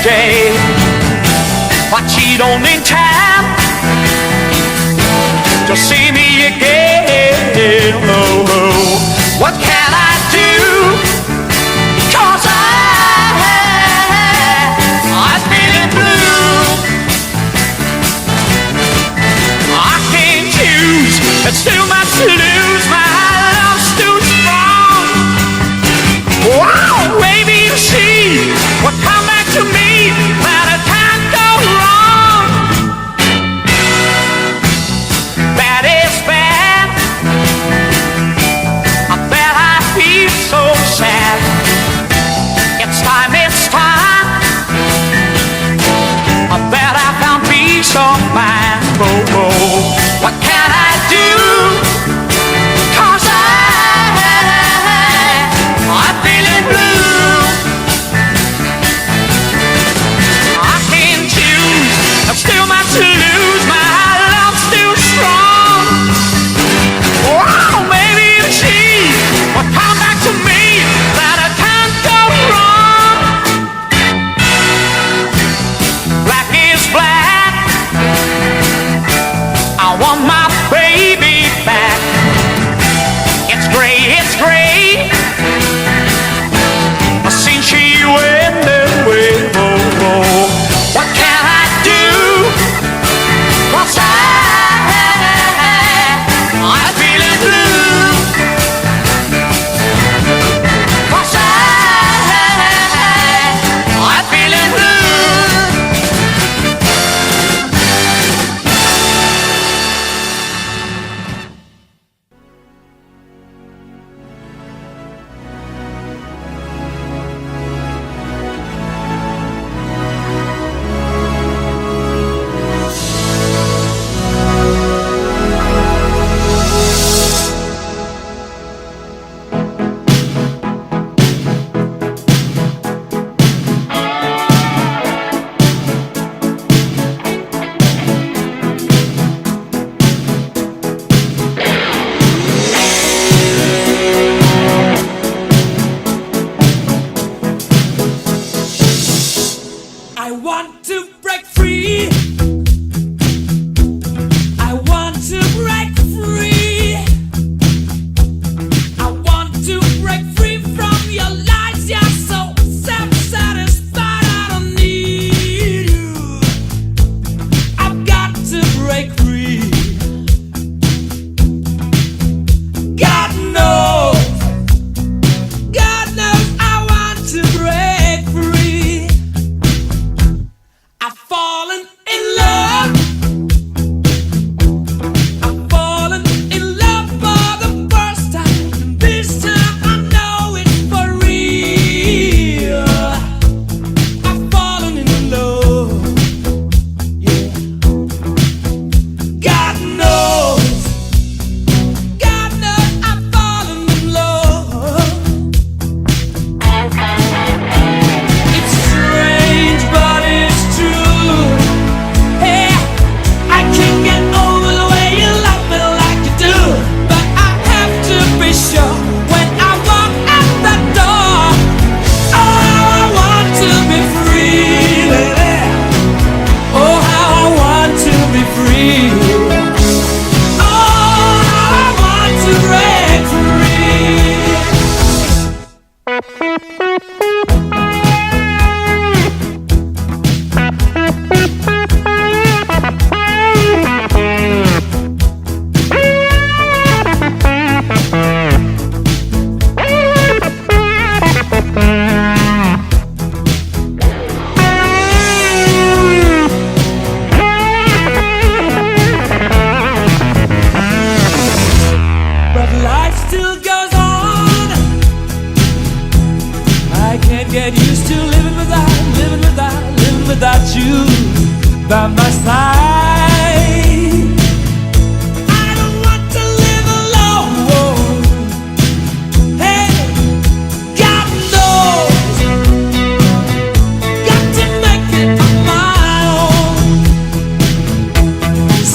day. I cheat only in time to see me again. Oh, oh. What can I do? 'Cause I'm feeling blue. I can't choose, it's too much to lose. My love's too strong. Wow, baby, you see what come back to me, that it can't go wrong. That is bad. I bet I feel so sad. It's time. I bet I found peace of mind. Oh, oh. What can I do? 'Cause I'm feeling blue. I can't choose, there's still much to lose. My love's still strong. Wow, maybe you see what come back to me, that I can't go wrong. Black is black. I want my baby back. It's gray, it's gray. Since she went away, oh, oh. What can I do? 'Cause I'm feeling blue. 'Cause I'm feeling blue. I want to break free. I want to break free. I want to break free from your lies. You're so self-satisfied. I don't need you. I've got to break free. God knows I want to break free. I've fallen in love. I've fallen in love for the first time. And this time I know it's for real. I've fallen in love. Yeah. God knows I've fallen in love. It's strange, but it's true. Hey, I can't get over the way you love me like you do. But I have to be sure when I walk out that door. Oh, how I want to be free, lady. Oh, how I want to be free. Oh, how I want to break free. But life still goes on. I can't get used to living without you by my side. I don't want to live alone. Hey, God knows, got to make it on my own.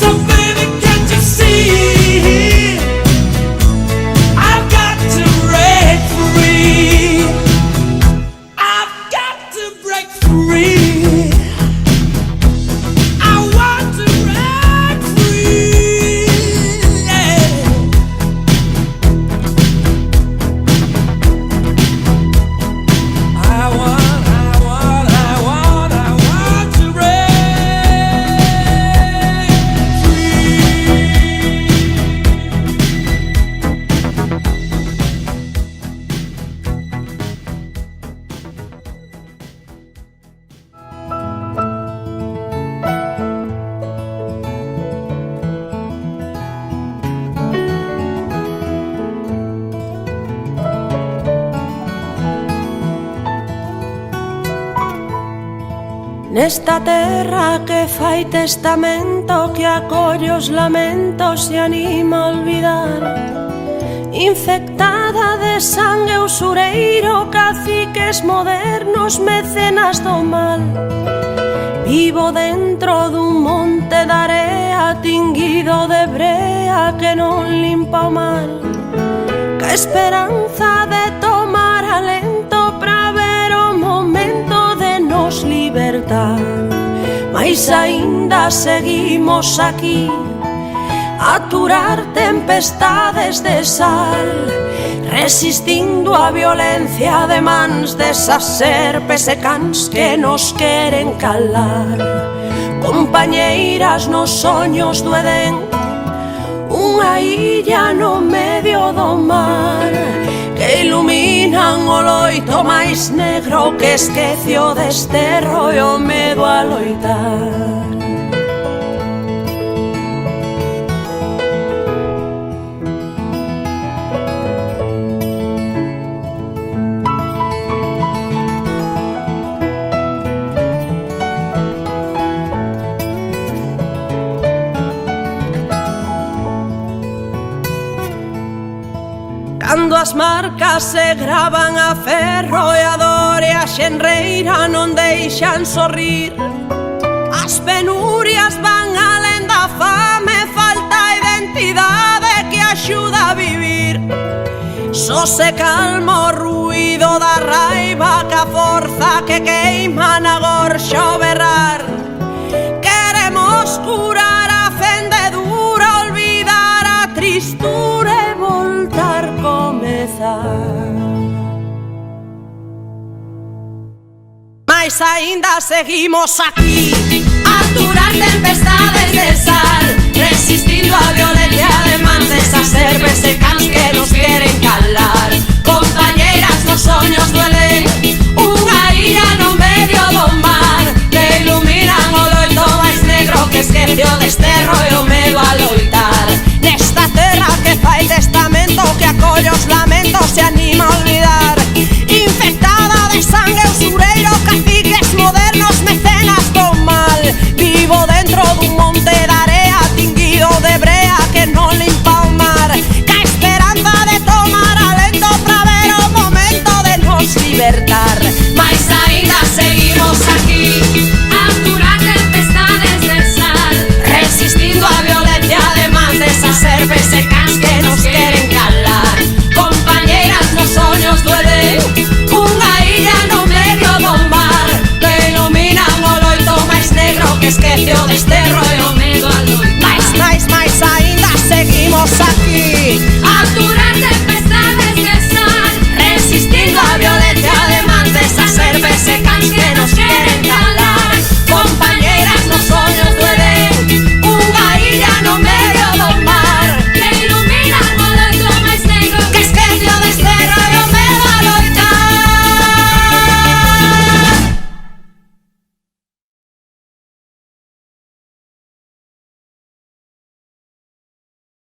So baby, can't you see? I've got to break free. I've got to break free. nesta terra que fai testamento, que acolle os lamentos e anima a olvidar, infectada de sangue usureiro, caciques modernos, mecenas do mal. Vivo dentro dun monte de area tinguido de brea que non limpa o mal, ca esperanza de tomar alento pra ver o momento de nos libertar. Mais aínda seguimos aquí a aturar tempestades de sal, resistindo a violencia de mans desas serpes e cans que nos queren calar. Compañeiras nos soños do Edén, unha illa no medio do mar, que iluminan o loito máis negro que esquece o desterro e o medo a loitar. Cando as marcas se gravan a ferro e a dor e a xenreira non deixan sorrir, as penurias van alén da fame, falta identidade que axuda a vivir. Só se calma o ruído da raiva, que a forza que queima na gorxa o berrar. Queremos curar a fendedura, olvidar a tristura e voltar a comezar. Mas aínda seguimos aquí a aturar tempestades de sal, resistindo a violencia de mans desas serpes e cans que nos queren